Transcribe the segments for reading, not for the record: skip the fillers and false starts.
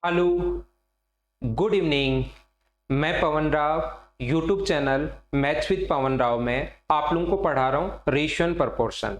Hello, good evening. मैं Pavan Rao YouTube channel maths with Pavan Rao में आप लोगों को पढ़ा रहा हूँ ratio and proportion.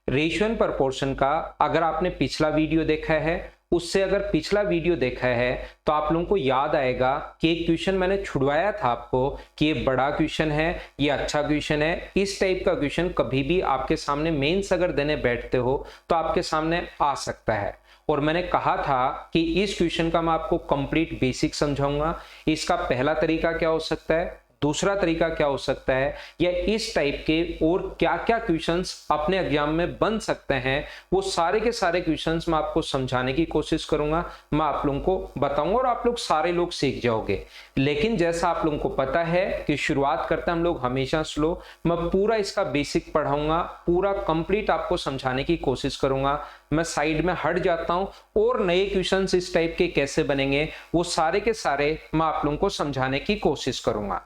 Ratio and proportion का अगर आपने पिछला वीडियो देखा है, उससे अगर पिछला वीडियो देखा है तो आप लोगों को याद आएगा कि एक क्वेश्चन मैंने छुड़वाया था आपको कि ये बड़ा क्वेश्चन है, ये अच्छा क्वेश्चन है। इस टाइप का क्वेश्चन कभी भी आपके सामने मेंस अगर देने बैठते हो तो आपके सामने आ सकता है। और मैंने कहा था कि इस क्वेश्चन का मैं आपको कंप्लीट बेसिक समझाऊंगा। इसका पहला तरीका क्या हो सकता है, दूसरा तरीका क्या हो सकता है, या इस टाइप के और क्या क्या क्वेश्चंस अपने एग्जाम में बन सकते हैं, वो सारे के सारे क्वेश्चंस मैं आपको समझाने की कोशिश करूंगा। मैं आप लोगों को बताऊंगा और आप लोग सारे लोग सीख जाओगे। लेकिन जैसा आप लोगों को पता है कि शुरुआत करते हैं हम लोग हमेशा स्लो। मैं पूरा इसका बेसिक पढ़ाऊंगा, पूरा कंप्लीट आपको समझाने की कोशिश करूंगा। मैं साइड में हट जाता हूं और नए क्वेश्चंस इस टाइप के कैसे बनेंगे वो सारे के सारे मैं आप लोगों को समझाने की कोशिश करूंगा।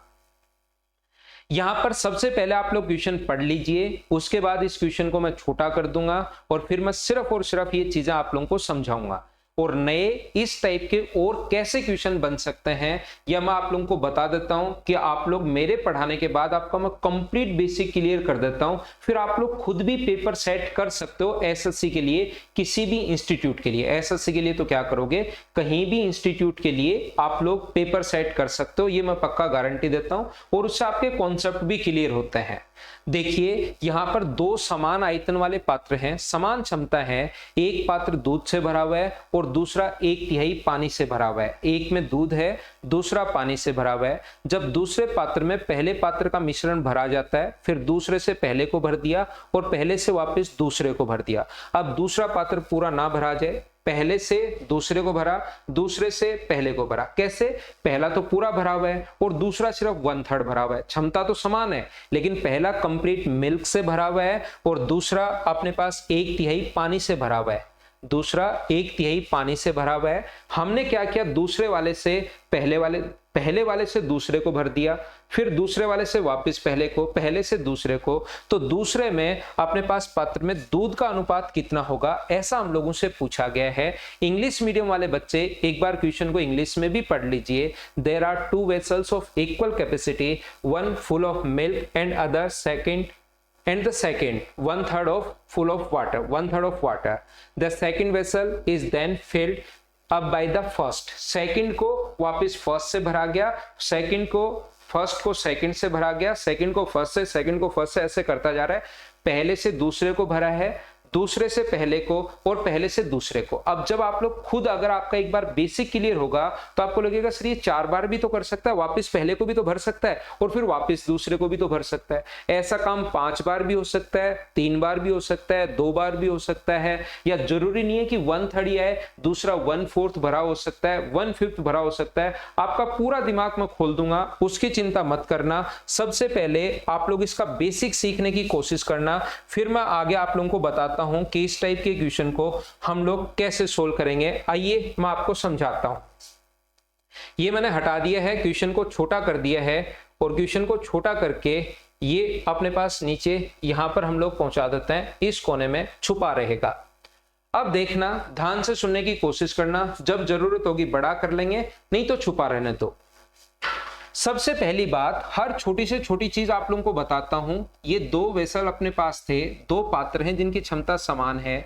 यहां पर सबसे पहले आप लोग क्वेश्चन पढ़ लीजिए, उसके बाद इस क्वेश्चन को मैं छोटा कर दूंगा और फिर मैं सिर्फ और सिर्फ ये चीजें आप लोगों को समझाऊंगा। और नए इस टाइप के और कैसे क्वेश्चन बन सकते हैं या मैं आप लोगों को बता देता हूं कि आप लोग मेरे पढ़ाने के बाद आपका मैं कंप्लीट बेसिक क्लियर कर देता हूं। फिर आप लोग खुद भी पेपर सेट कर सकते हो एसएससी के लिए, किसी भी इंस्टीट्यूट के लिए। एसएससी के लिए तो क्या करोगे, कहीं भी इंस्टीट्यूट के लिए आप लोग पेपर सेट कर सकते हो, ये मैं पक्का गारंटी देता हूं। और उससे आपके कॉन्सेप्ट भी क्लियर होते हैं। देखिए यहां पर दो समान आयतन वाले पात्र हैं, समान क्षमता है। एक पात्र दूध से भरा हुआ है और दूसरा 1/3 पानी से भरा हुआ है। एक में दूध है, दूसरा पानी से भरा हुआ है। जब दूसरे पात्र में पहले पात्र का मिश्रण भरा जाता है, फिर दूसरे से पहले को भर दिया और पहले से वापस दूसरे को भर दिया। अब दूसरा पात्र पूरा ना भरा जाए, पहले से दूसरे को भरा, दूसरे से पहले को भरा। कैसे, पहला तो पूरा भरा हुआ है और दूसरा सिर्फ 1/3 भरा हुआ है। क्षमता तो समान है, लेकिन पहला कंप्लीट मिल्क से भरा हुआ है और दूसरा अपने पास 1/3 पानी से भरा हुआ है। दूसरा 1/3 पानी से भरा हुआ है। हमने क्या किया, दूसरे वाले से पहले वाले से दूसरे को भर दिया, फिर दूसरे वाले से वापस पहले को, पहले से दूसरे को। तो दूसरे में अपने पास पात्र में दूध का अनुपात कितना होगा, ऐसा हम लोगों से पूछा गया है। इंग्लिश मीडियम वाले बच्चे एक बार क्वेश्चन को इंग्लिश में भी पढ़ लीजिए। There are 2 vessels of equal capacity, one full of milk and other second and the second 1/3 of full of water, 1/3 of water. The second vessel is then filled up by the first. Second को वापस first से भरा गया, second को first को second से भरा गया, सेकंड को फर्स्ट से, सेकंड को फर्स्ट से, ऐसे करता जा रहा है। पहले से दूसरे को भरा है, दूसरे से पहले को और पहले से दूसरे को। अब जब आप लोग खुद, अगर आपका एक बार बेसिक क्लियर होगा तो आपको लगेगा सर ये 4 बार भी तो कर सकता है, वापस पहले को भी तो भर सकता है और फिर वापस दूसरे को भी तो भर सकता है। ऐसा काम 5 बार भी हो सकता है, 3 बार भी हो सकता है, 2 बार भी हो सकता है, या जरूरी नहीं है कि 1/3 ही आए, दूसरा 1/4 भरा हो सकता है, 1/5 भरा हो सकता है। आपका पूरा दिमाग मैं खोल दूंगा, उसकी चिंता मत करना। सबसे पहले आप लोग इसका बेसिक सीखने की कोशिश करना, फिर मैं आगे आप लोगों को बताता हूं कि इस टाइप के क्वेश्चन को हम लोग कैसे सोल्व करेंगे। आइए मैं आपको समझाता हूं। ये मैंने हटा दिया है, क्वेश्चन को छोटा कर दिया है और क्वेश्चन को छोटा करके ये अपने पास नीचे यहां पर हम लोग पहुंचा देते हैं, इस कोने में छुपा रहेगा। अब देखना, ध्यान से सुनने की कोशिश करना, जब जरूरत होगी बड़ा कर लेंगे, नहीं तो छुपा रहने दो। सबसे पहली बात, हर छोटी से छोटी चीज आप लोगों को बताता हूं। ये 2 वेसल अपने पास थे, 2 पात्र हैं जिनकी क्षमता समान है।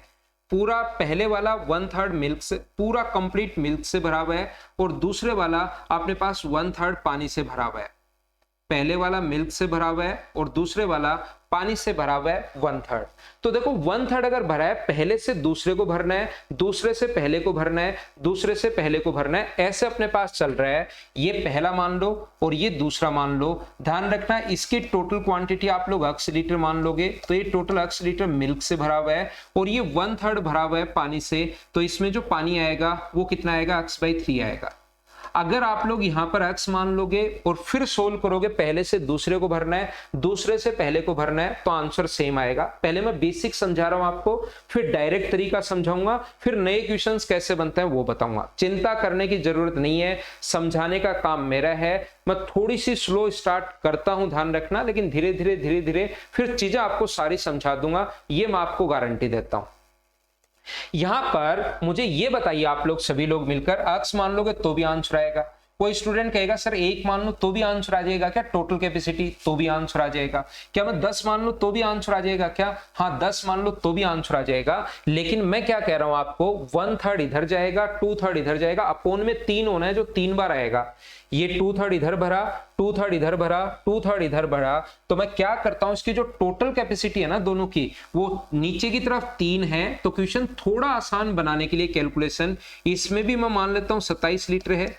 पूरा पहले वाला 1/3 मिल्क से, पूरा कंप्लीट मिल्क से भरा हुआ है और दूसरे वाला अपने पास 1/3 पानी से भरा हुआ है। पहले वाला मिल्क से भरा हुआ है और दूसरे वाला पानी से भरा हुआ है 1/3। तो देखो 1/3 अगर भरा है, पहले से दूसरे को भरना है, दूसरे से पहले को भरना है, दूसरे से पहले को भरना है, ऐसे अपने पास चल रहा है। ये पहला मान लो और ये दूसरा मान लो। ध्यान रखना, इसकी टोटल क्वांटिटी आप लोग अक्स लीटर मान लोगे, तो ये टोटल अक्स लीटर मिल्क से भरा हुआ है और ये 1/3 भरा हुआ है पानी से। तो इसमें जो पानी आएगा वो कितना आएगा, x/3 आएगा। अगर आप लोग यहां पर x मान लोगे और फिर सोल्व करोगे, पहले से दूसरे को भरना है, दूसरे से पहले को भरना है, तो आंसर सेम आएगा। पहले मैं बेसिक समझा रहा हूं आपको, फिर डायरेक्ट तरीका समझाऊंगा, फिर नए क्वेश्चंस कैसे बनते हैं वो बताऊंगा। चिंता करने की जरूरत नहीं है, समझाने का काम मेरा है। मैं थोड़ी सी स्लो स्टार्ट करता हूं, ध्यान रखना, लेकिन धीरे धीरे फिर चीजें आपको सारी समझा दूंगा, ये मैं आपको गारंटी देता हूं। यहां पर मुझे ये बताइए, आप लोग सभी लोग मिलकर x मान लोगे तो भी आंसर आएगा। कोई स्टूडेंट कहेगा सर 1 मान लो तो भी आंसर आ जाएगा क्या? टोटल कैपेसिटी तो भी आंसर आ जाएगा क्या? मैं 10 मान लो तो भी आंसर आ जाएगा क्या? हाँ 10 मान लो तो भी आंसर आ जाएगा। लेकिन मैं क्या कह रहा हूं आपको, 1/3 इधर जाएगा, 2/3 इधर जाएगा, अपोन में 3 होना है जो 3 बार आएगा। ये 2/3 इधर भरा, 2/3 इधर भरा, 2/3 इधर भरा, तो मैं क्या करता हूं, इसकी जो टोटल कैपेसिटी है ना दोनों की, वो नीचे की तरफ 3 है। तो क्वेश्चन थोड़ा आसान बनाने के लिए कैलकुलेशन, इसमें भी मैं मान लेता हूं 27 लीटर है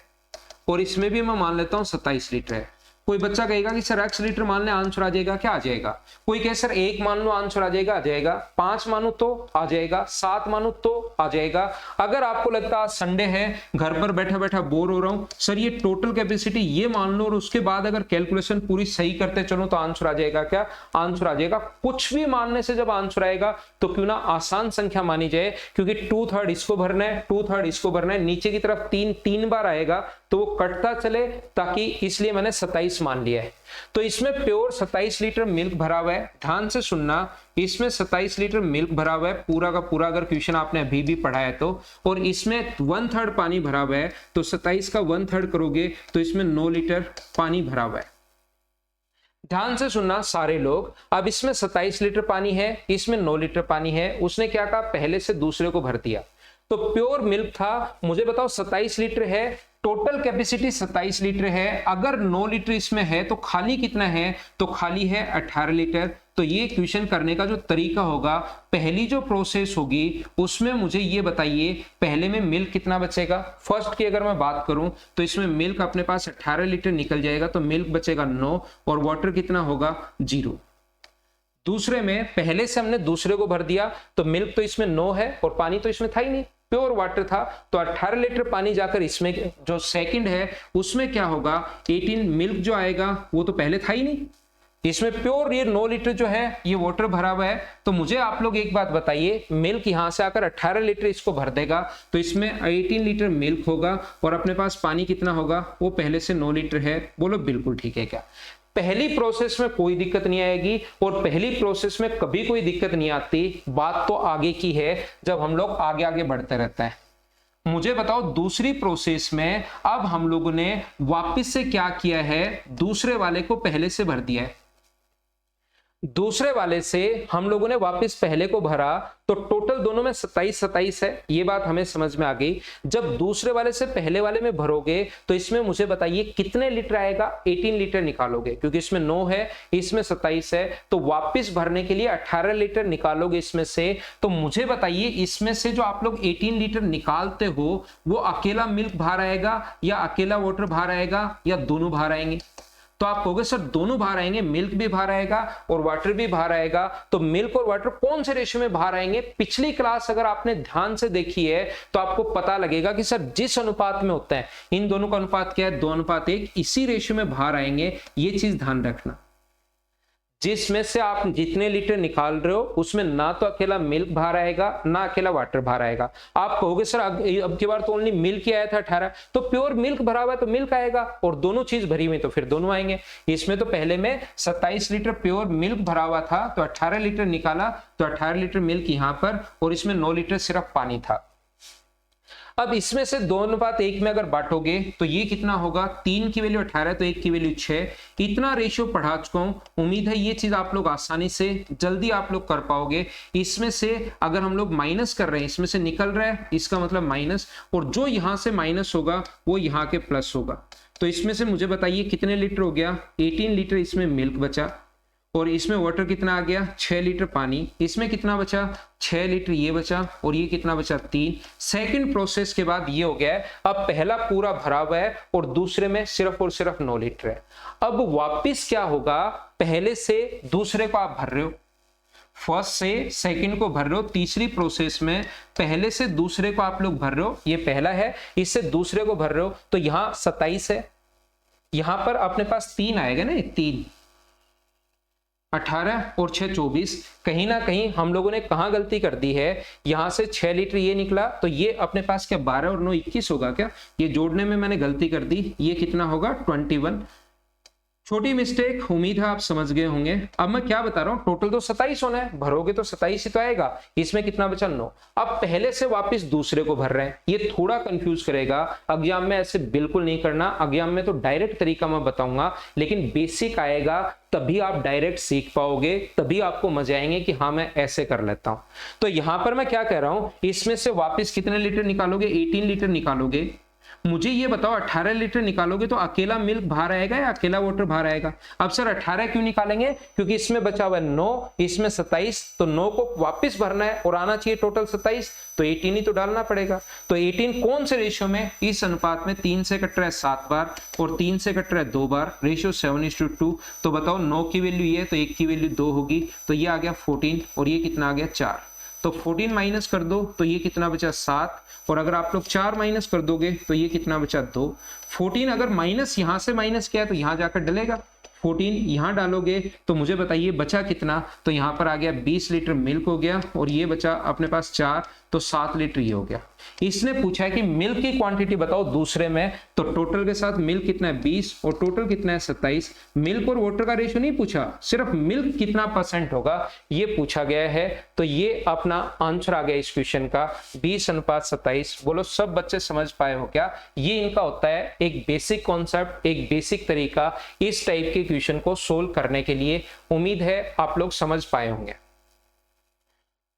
और इसमें भी मैं मान लेता हूं 27 लीटर है। कोई बच्चा कहेगा कि सर x लीटर मान ले आंसर आ जाएगा क्या? आ जाएगा। कोई कहे सर 1 मान लो आंसर आ जाएगा, आ जाएगा। 5 मानो तो आ जाएगा, 7 मानो तो आ जाएगा। अगर आपको लगता है संडे है, घर पर बैठा बैठा बोर हो रहा हूं, सर ये टोटल कैपेसिटी ये मान लो और उसके बाद अगर कैलकुलेशन पूरी सही करते चलो तो आंसर आ जाएगा क्या? आंसर आ जाएगा। कुछ भी मानने से जब आंसर आएगा तो क्यों ना आसान संख्या मानी जाए, क्योंकि 2/3 इसको भरना है, 2/3 इसको भरना है, नीचे की तरफ 3 बार आएगा तो वो कटता चले, ताकि इसलिए मैंने 27 मान लिया है। तो इसमें प्योर 27 लीटर मिल्क भरा हुआ है। ध्यान से सुनना, इसमें 27 लीटर मिल्क भरा हुआ है पूरा का पूरा, अगर क्वेश्चन आपने अभी भी पढ़ा है तो। और इसमें 1/3 पानी भरा हुआ है, तो 27 का 1/3 करोगे तो इसमें 9 लीटर पानी भरा हुआ है। ध्यान से सुनना सारे लोग, अब इसमें 27 लीटर पानी है, इसमें 9 लीटर पानी है। उसने क्या कहा, पहले से दूसरे को भर दिया। तो प्योर मिल्क था, मुझे बताओ 27 लीटर है, टोटल कैपेसिटी 27 लीटर है। अगर 9 लीटर इसमें है तो खाली कितना है? तो खाली है 18 लीटर। तो ये क्वेश्चन करने का जो तरीका होगा, पहली जो प्रोसेस होगी उसमें मुझे ये बताइए पहले में मिल्क कितना बचेगा। फर्स्ट की अगर मैं बात करूं तो इसमें मिल्क अपने पास 18 लीटर निकल जाएगा, तो मिल्क बचेगा 9 और वाटर कितना होगा 0। दूसरे में पहले से हमने दूसरे को भर दिया, तो मिल्क तो इसमें 9 है और पानी तो इसमें था ही नहीं, प्योर वाटर था, तो 18 लीटर पानी जाकर इसमें जो सेकंड है उसमें क्या होगा, 18 मिल्क जो आएगा वो तो पहले था ही नहीं, इसमें प्योर ये 9 लीटर जो है ये वाटर भरा हुआ है। तो मुझे आप लोग एक बात बताइए, मिल्क यहां से आकर 18 लीटर इसको भर देगा तो इसमें 18 लीटर मिल्क होगा और अपने पास पानी कितना होगा, वो पहले से 9 लीटर है। बोलो बिल्कुल ठीक है क्या? पहली प्रोसेस में कोई दिक्कत नहीं आएगी और पहली प्रोसेस में कभी कोई दिक्कत नहीं आती। बात तो आगे की है, जब हम लोग आगे आगे बढ़ते रहते हैं। मुझे बताओ दूसरी प्रोसेस में अब हम लोगों ने वापस से क्या किया है, दूसरे वाले को पहले से भर दिया है। दूसरे वाले से हम लोगों ने वापस पहले को भरा, तो टोटल दोनों में 27 है। ये बात हमें समझ में आ गई। जब दूसरे वाले से पहले वाले में भरोगे तो इसमें मुझे बताइए कितने लीटर आएगा, 18 लीटर निकालोगे, क्योंकि इसमें 9 है इसमें 27 है, तो वापस भरने के लिए 18 लीटर निकालोगे इसमें से। तो मुझे बताइए इसमें से जो आप लोग 18 लीटर निकालते हो वो अकेला मिल्क बाहर आएगा या अकेला वाटर बाहर आएगा या दोनों बाहर आएंगे? तो आप कहोगे सर दोनों बाहर आएंगे, मिल्क भी बाहर आएगा और वाटर भी बाहर आएगा। तो मिल्क और वाटर कौन से रेशियो में बाहर आएंगे? पिछली क्लास अगर आपने ध्यान से देखी है तो आपको पता लगेगा कि सर जिस अनुपात में होता है, इन दोनों का अनुपात क्या है, 2:1, इसी रेशियो में बाहर आएंगे। ये चीज ध्यान रखना, जिसमें से आप जितने लीटर निकाल रहे हो उसमें ना तो अकेला मिल्क बाहर आएगा ना अकेला वाटर बाहर आएगा। आप कहोगे सर अब की बार तो ओनली मिल्क ही आया था 18, तो प्योर मिल्क भरा हुआ है तो मिल्क आएगा, और दोनों चीज भरी हुई तो फिर दोनों आएंगे। इसमें तो पहले में 27 लीटर प्योर मिल्क भरा हुआ था, तो 18 लीटर निकाला, तो 18 लीटर मिल्क यहां पर और इसमें 9 लीटर सिर्फ पानी था। अब इसमें से 2:1 में अगर बांटोगे तो ये कितना होगा, 3 की वैल्यू 18 तो 1 की वैल्यू 6। इतना रेशियो पढ़ा चुका हूं, उम्मीद है ये चीज आप लोग आसानी से जल्दी आप लोग कर पाओगे। इसमें से अगर हम लोग माइनस कर रहे हैं, इसमें से निकल रहा है, इसका मतलब माइनस, और जो यहां से माइनस होगा वो यहाँ के प्लस होगा। तो इसमें से मुझे बताइए कितने लीटर हो गया, 18 लीटर इसमें मिल्क बचा और इसमें वाटर कितना आ गया, 6 लीटर पानी। इसमें कितना बचा, 6 लीटर ये बचा और ये कितना बचा, 3। सेकंड प्रोसेस के बाद ये हो गया है। अब पहला पूरा भरा हुआ है और दूसरे में सिर्फ और सिर्फ 9 लीटर है। अब वापिस क्या होगा, पहले से दूसरे को आप भर रहे हो, फर्स्ट से सेकंड को भर रहे हो। तीसरी प्रोसेस में पहले से दूसरे को आप लोग भर रहे हो, ये पहला है, इससे दूसरे को भर रहे हो, तो यहां 27 है, यहां पर अपने पास 3 आएगा ना, 3, 18 और 6 24। कहीं ना कहीं हम लोगों ने कहां गलती कर दी है, यहां से 6 लीटर ये निकला, तो ये अपने पास क्या 12 और 9 21 होगा क्या, ये जोड़ने में मैंने गलती कर दी। ये कितना होगा 21। छोटी मिस्टेक, उम्मीद है आप समझ गए होंगे। अब मैं क्या बता रहा हूं, टोटल तो 27 होना है, भरोगे तो 27 ही तो आएगा। इसमें कितना बचा 9। अब पहले से वापस दूसरे को भर रहे हैं, ये थोड़ा कंफ्यूज करेगा। एग्जाम में ऐसे बिल्कुल नहीं करना, एग्जाम में तो डायरेक्ट तरीका मैं बताऊंगा, लेकिन बेसिक आएगा तभी आप डायरेक्ट सीख पाओगे, तभी आपको मजा आएंगे कि हाँ मैं ऐसे कर लेता हूं। तो यहां पर मैं क्या कह रहा हूं, इसमें से वापस कितने लीटर निकालोगे, 18 लीटर निकालोगे। मुझे ये बताओ 18 लीटर निकालोगे तो अकेला मिल्क बाहर आएगा या अकेला वाटर बाहर आएगा? अब सर 18 क्यों निकालेंगे, क्योंकि इसमें बचा हुआ है 9, इसमें 27, तो 9 को वापस भरना है और आना चाहिए टोटल 27, तो 18 ही तो डालना पड़ेगा। तो 18 कौन से रेशियो में, इस अनुपात में 3 से कट रहा है 7 बार और 3 से कट रहा है 2 बार, रेशियो 7:2। तो बताओ 9 की वैल्यू ये, तो 1 की वैल्यू 2 होगी, तो ये आ गया 14 और ये कितना आ गया 4। तो 14 माइनस कर दो तो ये कितना बचा 7, और अगर आप लोग 4 माइनस कर दोगे तो ये कितना बचा 2। 14 अगर माइनस यहां से माइनस किया तो यहां जाकर डलेगा, 14 यहां डालोगे तो मुझे बताइए बचा कितना, तो यहां पर आ गया 20 लीटर मिल्क हो गया, और ये बचा अपने पास 4, तो 7 लीटर ये हो गया। इसने पूछा है कि मिल्क की क्वांटिटी बताओ दूसरे में, तो टोटल के साथ मिल्क कितना है 20 और टोटल कितना है 27। मिल्क और वाटर का रेशियो नहीं पूछा, सिर्फ मिल्क कितना % होगा ये पूछा गया है। तो ये अपना आंसर आ गया इस क्वेश्चन का 20:27। बोलो सब बच्चे समझ पाए हो क्या? ये इनका होता है एक बेसिक कॉन्सेप्ट, एक बेसिक तरीका इस टाइप के क्वेश्चन को सोल्व करने के लिए। उम्मीद है आप लोग समझ पाए होंगे।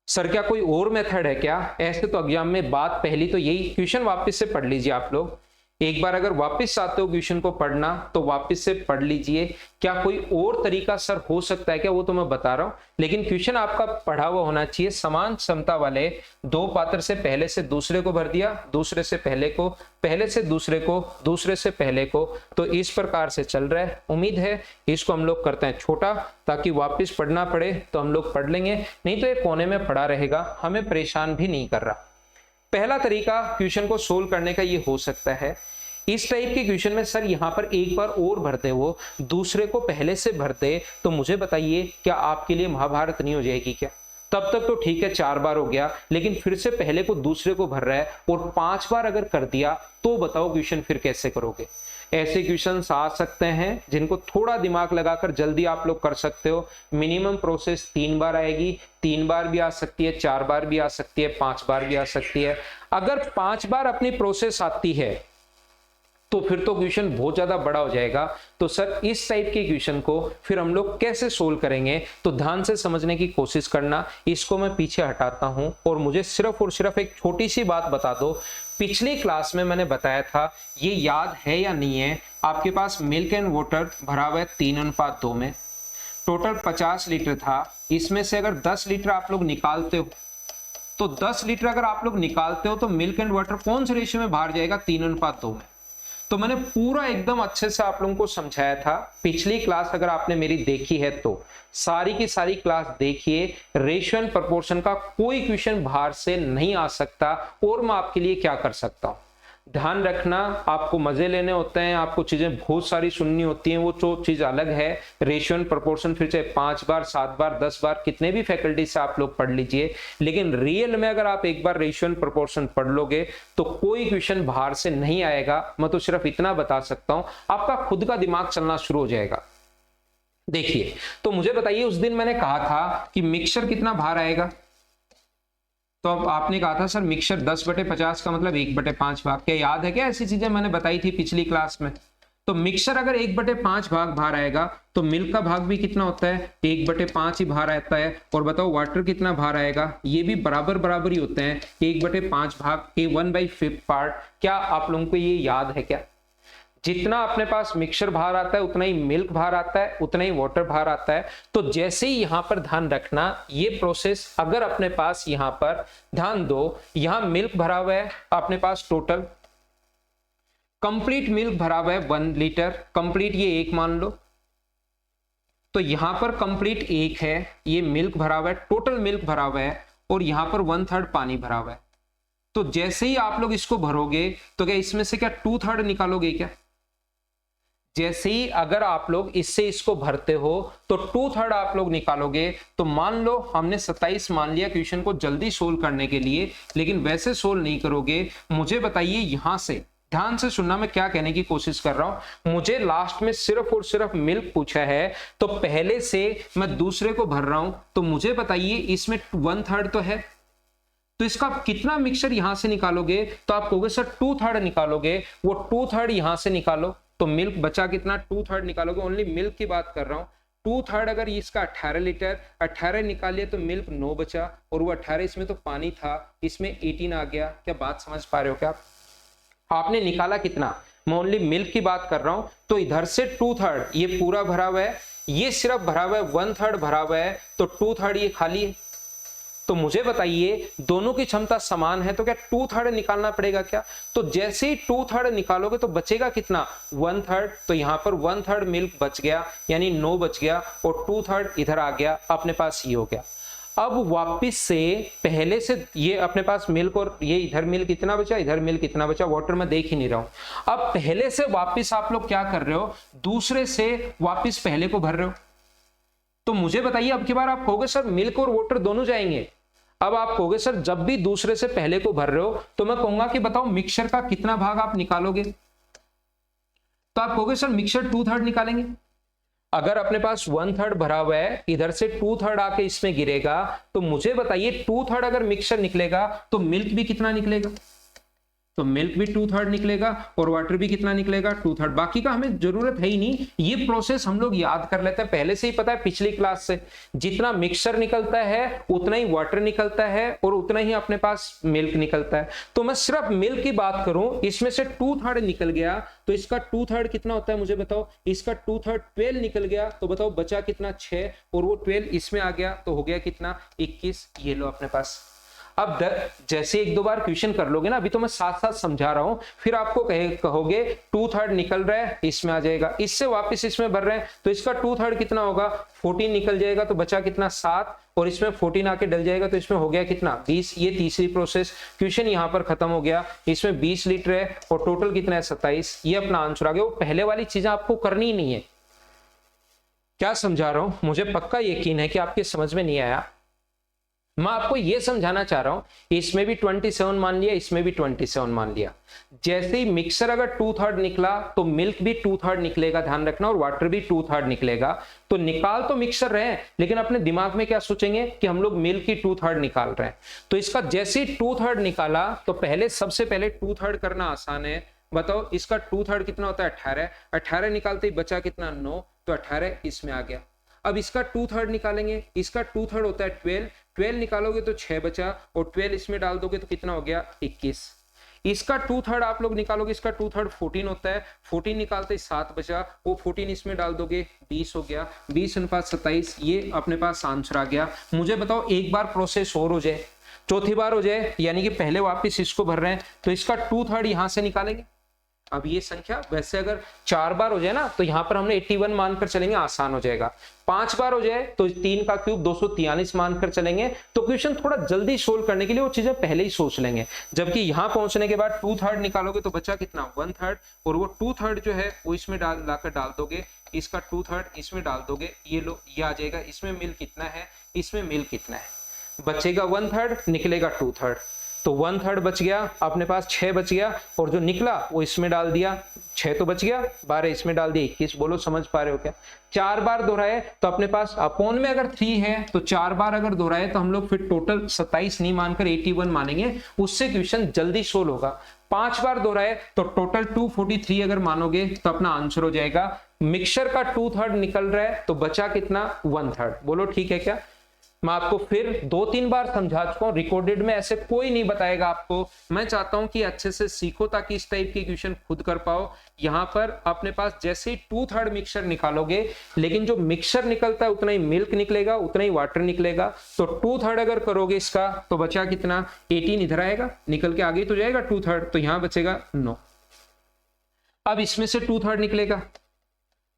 सर क्या कोई और मेथड है क्या? ऐसे तो एग्जाम में बात पहली तो यही, क्वेश्चन वापस से पढ़ लीजिए आप लोग, एक बार अगर वापस आते हो क्वेश्चन को पढ़ना तो वापस से पढ़ लीजिए। क्या कोई और तरीका सर हो सकता है क्या, वो तो मैं बता रहा हूं, लेकिन क्वेश्चन आपका पढ़ा हुआ होना चाहिए। समान क्षमता वाले 2 पात्र से पहले से दूसरे को भर दिया, दूसरे से पहले को, पहले से दूसरे को, दूसरे से पहले को, तो इस प्रकार से चल रहा है। उम्मीद है इसको हम लोग करते हैं छोटा, ताकि वापस पढ़ना पड़े तो हम लोग पढ़ लेंगे, नहीं तो ये कोने में पड़ा रहेगा, हमें परेशान भी नहीं कर रहा। पहला तरीका क्वेश्चन को सोल्व करने का ये हो सकता है, इस टाइप के क्वेश्चन में सर यहां पर एक बार और भरते हो, दूसरे को पहले से भरते, तो मुझे बताइए क्या आपके लिए महाभारत नहीं हो जाएगी क्या? तब तक तो ठीक है 4 बार हो गया, लेकिन फिर से पहले को दूसरे को भर रहा है और 5 बार अगर कर दिया तो बताओ क्वेश्चन फिर कैसे करोगे? ऐसे क्वेश्चंस आ सकते हैं जिनको थोड़ा दिमाग लगाकर जल्दी आप लोग कर सकते हो। मिनिमम प्रोसेस 3 बार आएगी, 3 बार भी आ सकती है, 4 बार भी आ सकती है, 5 बार भी आ सकती है। अगर 5 बार अपनी प्रोसेस आती है तो फिर तो क्वेश्चन बहुत ज्यादा बड़ा हो जाएगा। तो सर इस टाइप के क्वेश्चन को फिर हम लोग कैसे सोल्व करेंगे, तो ध्यान से समझने की कोशिश करना। इसको मैं पीछे हटाता हूं और मुझे सिर्फ और सिर्फ एक छोटी सी बात बता दो। पिछली क्लास में मैंने बताया था, ये याद है या नहीं है, आपके पास मिल्क एंड वाटर भरा हुआ है 3:2 में, टोटल 50 लीटर था। इसमें से अगर 10 लीटर आप लोग निकालते हो, तो 10 लीटर अगर आप लोग निकालते हो तो मिल्क एंड वाटर कौन से रेशियो में बाहर जाएगा? 3:2 में। तो मैंने पूरा एकदम अच्छे से आप लोगों को समझाया था। पिछली क्लास अगर आपने मेरी देखी है तो सारी की सारी क्लास देखिए। रेशियो एंड प्रोपोर्शन का कोई क्वेश्चन बाहर से नहीं आ सकता, और मैं आपके लिए क्या कर सकता हूं, ध्यान रखना। आपको मजे लेने होते हैं, आपको चीजें बहुत सारी सुननी होती हैं, वो तो चीज अलग है। रेशियो एंड प्रोपोर्शन फिर चाहे 5 बार, 7 बार, 10 बार, कितने भी फैकल्टी से आप लोग पढ़ लीजिए, लेकिन रियल में अगर आप एक बार रेशियो एंड प्रोपोर्शन पढ़ लोगे तो कोई क्वेश्चन बाहर से नहीं आएगा। मैं तो सिर्फ इतना बता सकता हूं, आपका खुद का दिमाग चलना शुरू हो जाएगा। देखिए, तो मुझे बताइए, उस दिन मैंने कहा था कि मिक्सचर कितना बाहर आएगा, तो अब आपने कहा था सर मिक्सचर 10/50 का मतलब 1/5 भाग। क्या याद है क्या ऐसी चीजें मैंने बताई थी पिछली क्लास में? तो मिक्सचर अगर 1/5 भाग बाहर आएगा तो मिल्क का भाग भी कितना होता है? 1/5 ही बाहर आता है। और बताओ वाटर कितना बाहर आएगा? ये भी बराबर बराबर ही होते हैं, 1/5 भाग, ये 1/5 पार्ट। क्या आप लोगों को ये याद है क्या? जितना अपने पास मिक्सचर बाहर आता है उतना ही मिल्क बाहर आता है, उतना ही वाटर बाहर आता है। तो जैसे ही यहां पर ध्यान रखना, ये प्रोसेस अगर अपने पास यहां पर ध्यान दो, यहां मिल्क भरा हुआ है अपने पास, टोटल कंप्लीट मिल्क भरा हुआ है 1 लीटर, कंप्लीट ये 1 मान लो, तो यहां पर कंप्लीट 1 है, ये मिल्क भरा हुआ है, टोटल मिल्क भरा हुआ है, और यहां पर 1/3 पानी भरा हुआ है। तो जैसे ही आप लोग इसको भरोगे तो क्या इसमें से क्या 2/3 निकालोगे क्या? जैसे ही अगर आप लोग इससे इसको भरते हो तो 2/3 आप लोग निकालोगे। तो मान लो हमने 27 मान लिया क्वेश्चन को जल्दी सोल्व करने के लिए, लेकिन वैसे सोल्व नहीं करोगे। मुझे बताइए यहां से ध्यान से सुनना, मैं क्या कहने की कोशिश कर रहा हूं। मुझे लास्ट में सिर्फ और सिर्फ मिल्क पूछा है, तो पहले से मैं दूसरे को भर रहा हूं, तो मुझे बताइए इसमें 1/3 तो है, तो इसका कितना मिक्सचर यहां से निकालोगे, तो आप कहोगे सर 2/3 निकालोगे, वो 2/3 यहां से निकालो तो मिल्क बचा कितना, 2/3 निकालोगे, ओनली मिल्क की बात कर रहा हूं। 2/3 अगर इसका 18 लीटर, 18 निकालिए तो मिल्क 9 बचा, और वो 18 इसमें तो पानी था, इसमें 18 आ गया। क्या बात समझ पा रहे हो क्या? आपने निकाला कितना, मैं ओनली मिल्क की बात कर रहा हूं। तो इधर से 2/3 ये पूरा भरा हुआ है, ये सिर्फ भरा हुआ है, 1/3 भरा हुआ है, तो 2/3 ये खाली है। तो मुझे बताइए दोनों की क्षमता समान है, तो क्या 2/3 निकालना पड़ेगा क्या? तो जैसे ही 2/3 निकालोगे तो बचेगा कितना, 1/3। तो यहां पर 1/3 मिल्क बच गया, यानी 9 बच गया, और 2/3 इधर आ गया, अपने पास ये हो गया। अब वापिस से पहले से ये अपने पास मिल्क, और ये इधर मिल्क कितना बचा, इधर मिल्क कितना बचा, वाटर में देख ही नहीं रहा हूं। अब पहले से वापिस आप लोग क्या कर रहे हो, दूसरे से वापिस पहले को भर रहे हो। तो मुझे बताइए अब की बार आप कहोगे सर मिल्क और वाटर दोनों जाएंगे। अब आप कहोगे सर जब भी दूसरे से पहले को भर रहे हो, तो मैं कहूंगा कि बताओ मिक्सचर का कितना भाग आप निकालोगे, तो आप कहोगे सर मिक्सचर 2/3 निकालेंगे। अगर अपने पास 1/3 भरा हुआ है, इधर से 2/3 आके इसमें गिरेगा, तो मुझे बताइए 2/3 अगर मिक्सचर निकलेगा तो मिल्क भी कितना निकलेगा, तो मिल्क भी 2/3 निकलेगा, और वाटर भी कितना निकलेगा, 2/3। बाकी का हमें जरूरत है ही नहीं, ये प्रोसेस हम लोग याद कर लेते हैं, पहले से ही पता है पिछली क्लास से। जितना मिक्सचर निकलता है उतना ही वाटर निकलता है, और उतना ही अपने पास मिल्क निकलता है। तो मैं सिर्फ मिल्क की बात करूं, इसमें से 2/3 निकल गया, तो इसका 2/3 कितना होता है मुझे बताओ, इसका 2/3 12 निकल गया, तो बताओ बचा कितना, 6, और वो 12 इसमें आ गया, तो हो गया कितना, 21। ये लो अपने पास। अब जैसे एक दो बार क्वेश्चन कर लोगे ना, अभी तो मैं साथ साथ समझा रहा हूं, फिर आपको कहोगे 2/3 निकल रहा है, इसमें आ जाएगा, इससे वापस इसमें भर रहे हैं, तो इसका 2/3 कितना होगा, 14 निकल जाएगा, तो बचा कितना, 7, और इसमें 14 आके डल जाएगा, तो इसमें हो गया कितना, 20। ये तीसरी प्रोसेस, क्वेश्चन यहां पर खत्म हो गया। इसमें 20 लीटर है, और टोटल कितना है, 27। ये अपना आंसर आ गया। वो पहले वाली चीजें आपको करनी ही नहीं है। क्या समझा रहा हूं, मुझे पक्का यकीन है कि आपके समझ में नहीं आया। मैं आपको यह समझाना चाह रहा हूं, इसमें भी 27 मान लिया, इसमें भी 27 मान लिया। जैसे ही मिक्सर अगर 2/3 निकला, तो मिल्क भी 2/3 निकलेगा, ध्यान रखना, और वाटर भी 2/3 निकलेगा। तो निकाल तो मिक्सर रहे हैं, लेकिन अपने दिमाग में क्या सोचेंगे कि हम लोग मिल्क की 2/3 निकाल रहे हैं। तो इसका जैसे ही 2/3 निकाला, तो पहले सबसे पहले 2/3 करना आसान है। बताओ इसका 2/3 कितना होता है, 18। 18 निकालते ही बचा कितना, 9, तो 18 इसमें आ गया। अब इसका 2/3 निकालेंगे, इसका 2/3 होता है 12। 12 निकालोगे तो 6 बचा, और 12 इसमें डाल दोगे तो कितना हो गया, 21। इसका 2/3 आप लोग निकालोगे, इसका 2/3 14 होता है। 14 निकालते ही 7 बचा, वो 14 इसमें डाल दोगे, 20 हो गया। 20/27, ये अपने पास आंसर आ गया। मुझे बताओ एक बार प्रोसेस और हो जाए, चौथी बार हो जाए, यानी कि पहले वापिस इसको भर रहे हैं, तो इसका 2/3 यहां से निकालेंगे। अब ये संख्या वैसे अगर 4 बार हो जाए ना, तो यहां पर हमने 81 मानकर चलेंगे, आसान हो जाएगा। 5 बार हो जाए तो 3 का क्यूब 243 मानकर चलेंगे, तो क्वेश्चन थोड़ा जल्दी सोल्व करने के लिए वो चीजें पहले ही सोच लेंगे। जबकि यहां पहुंचने के बाद 2/3 निकालोगे तो बचा कितना, 1/3, और वो 2/3 जो है वो इसमें लाकर डाल दोगे, इसका 2/3 इसमें डाल दोगे, ये लो, ये आ जाएगा। इसमें मिल्क कितना है, इसमें मिल्क कितना है, बचेगा 1/3, निकलेगा 2/3, तो 1/3 बच गया, अपने पास 6 बच गया, और जो निकला वो इसमें डाल दिया, 6 तो बच गया, 12 इसमें डाल दिया, 21। बोलो समझ पा रहे हो क्या? 4 बार दोहराए तो अपने पास अपॉन में अगर 3 है, तो 4 बार अगर दोहराए तो हम लोग फिर टोटल 27 नहीं मानकर 81 मानेंगे, उससे क्वेश्चन जल्दी सोल्व होगा। 5 बार दोहराए तो टोटल 243 अगर मानोगे तो अपना आंसर हो जाएगा। मिक्सचर का 2/3 निकल रहा है, तो बचा कितना, 1/3। बोलो ठीक है क्या? मैं आपको फिर 2-3 बार समझा चुका हूं, रिकॉर्डेड में ऐसे कोई नहीं बताएगा आपको। मैं चाहता हूं कि अच्छे से सीखो, ताकि इस टाइप के क्वेश्चन खुद कर पाओ। यहां पर अपने पास जैसे ही 2/3 मिक्सचर निकालोगे, लेकिन जो मिक्सचर निकलता है उतना ही मिल्क निकलेगा, उतना ही वाटर निकलेगा। तो 2/3 अगर करोगे इसका, तो बचा कितना, 18 इधर आएगा, निकल के आगे तो जाएगा 2/3, तो यहां बचेगा 9। अब इसमें से 2/3 निकलेगा,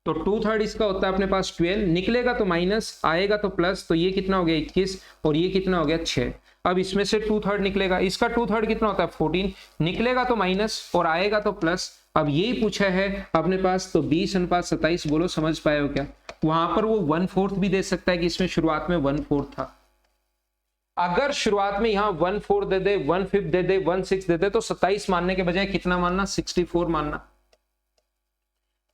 तो 2/3 इसका होता है अपने पास 12, निकलेगा तो माइनस, आएगा तो प्लस, तो ये कितना हो गया, 21, और ये कितना हो गया, 6। अब इसमें से 2/3 निकलेगा, इसका 2/3 कितना होता है, 14, निकलेगा तो माइनस, और आएगा तो प्लस। अब यही पूछा है अपने पास, तो 20/27। बोलो समझ पाए हो क्या? वहां पर वो 1/4 भी दे सकता है कि इसमें शुरुआत में 1/4 था। अगर शुरुआत में यहां 1/4 दे दे, 1/5 दे दे, 1/6 दे दे, तो 27 मानने के बजाय कितना मानना, 64 मानना।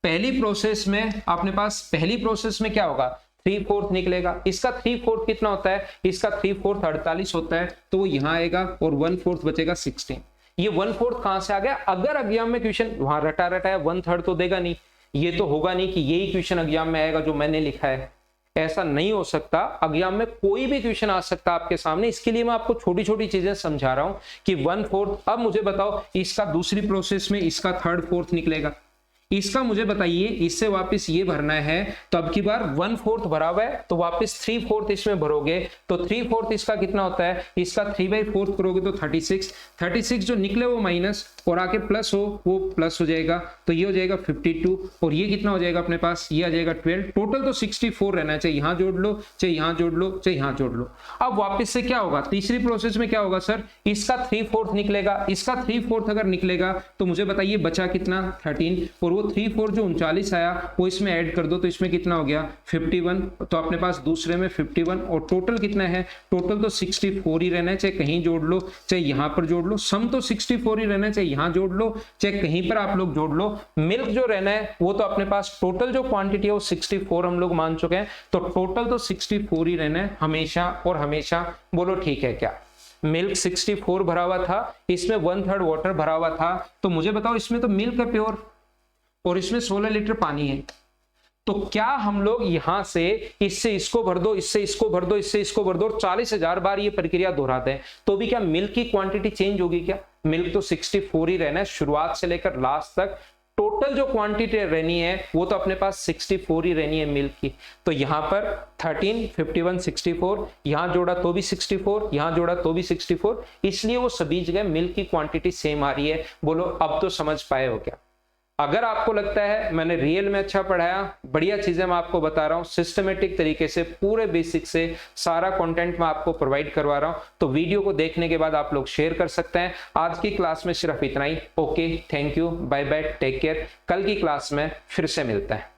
पहली प्रोसेस में आपने पास, पहली प्रोसेस में क्या होगा, 3/4 निकलेगा। इसका 3/4 कितना होता है, इसका 3/4 48 होता है, तो वो यहां आएगा और 1/4 बचेगा 16। ये 1/4 कहां से आ गया, अगर एग्जाम में क्वेश्चन वहां रटा रटाया 1/3 तो देगा नहीं, ये तो होगा नहीं कि यही क्वेश्चन एग्जाम में आएगा जो मैंने लिखा है, ऐसा नहीं हो सकता। एग्जाम में कोई भी क्वेश्चन आ सकता है आपके सामने, इसके लिए मैं आपको छोटी छोटी चीजें समझा रहा हूं कि 1/4। अब मुझे बताओ इसका दूसरी प्रोसेस में इसका 3/4 निकलेगा, इसका मुझे बताइए, इससे वापस ये भरना है, तो अब की बार 1/4 भरा हुआ है तो वापस 3/4 इसमें भरोगे, तो 3/4 इसका कितना होता है, इसका 3/4 करोगे तो 36 जो निकले वो माइनस और आके प्लस हो वो प्लस हो जाएगा, तो ये हो जाएगा 52 और ये कितना हो जाएगा अपने पास, ये आ जाएगा 12। टोटल तो 64 रहना चाहिए, यहां जोड़ लो चाहे यहां जोड़ लो चाहे यहां जोड़ लो। अब वापस से क्या होगा, तीसरी प्रोसेस में क्या होगा सर, इसका 3/4 निकलेगा, इसका 3/4 अगर निकलेगा तो मुझे बताइए बचा कितना, 13, और वो 3/4 जो 39 आया वो इसमें ऐड कर दो तो इसमें कितना हो गया 51, तो अपने पास दूसरे में 51 और टोटल कितना है, टोटल तो 64 ही रहना है, चाहे कहीं जोड़ लो चाहे यहां पर जोड़ लो, सम तो 64 ही रहना है, चाहे यहां जोड़ लो चाहे कहीं पर आप लोग जोड़ लो। मिल्क जो रहना है वो तो अपने पास टोटल जो क्वांटिटी है वो 64 हम लोग मान चुके हैं, तो टोटल तो 64 ही रहना है हमेशा और हमेशा। बोलो ठीक है क्या, मिल्क 64 भरा हुआ था, इसमें 1/3 वाटर भरा हुआ था, तो मुझे बताओ इसमें तो मिल्क है प्योर और इसमें 16 लीटर पानी है, तो क्या हम लोग यहां से इससे इसको भर दो, इससे इसको भर दो, इससे इसको भर दो और 40,000 बार ये प्रक्रिया दोहराते हैं तो भी क्या मिल्क की क्वांटिटी चेंज होगी क्या, मिल्क तो 64 ही रहना है शुरुआत से लेकर लास्ट तक। टोटल जो क्वांटिटी रहनी है वो तो अपने पास 64 ही रहनी है मिल्क की, तो यहां पर 13, 51, 64, यहां जोड़ा तो भी 64, यहां जोड़ा तो भी 64, इसलिए वो सभी जगह मिल्क की क्वांटिटी सेम आ रही है। बोलो अब तो समझ पाए हो क्या। अगर आपको लगता है मैंने रियल में अच्छा पढ़ाया, बढ़िया चीजें मैं आपको बता रहा हूं, सिस्टमेटिक तरीके से पूरे बेसिक से सारा कंटेंट मैं आपको प्रोवाइड करवा रहा हूं, तो वीडियो को देखने के बाद आप लोग शेयर कर सकते हैं। आज की क्लास में सिर्फ इतना ही। Okay, thank you, bye bye, take care. कल की क्लास में फिर से मिलते हैं।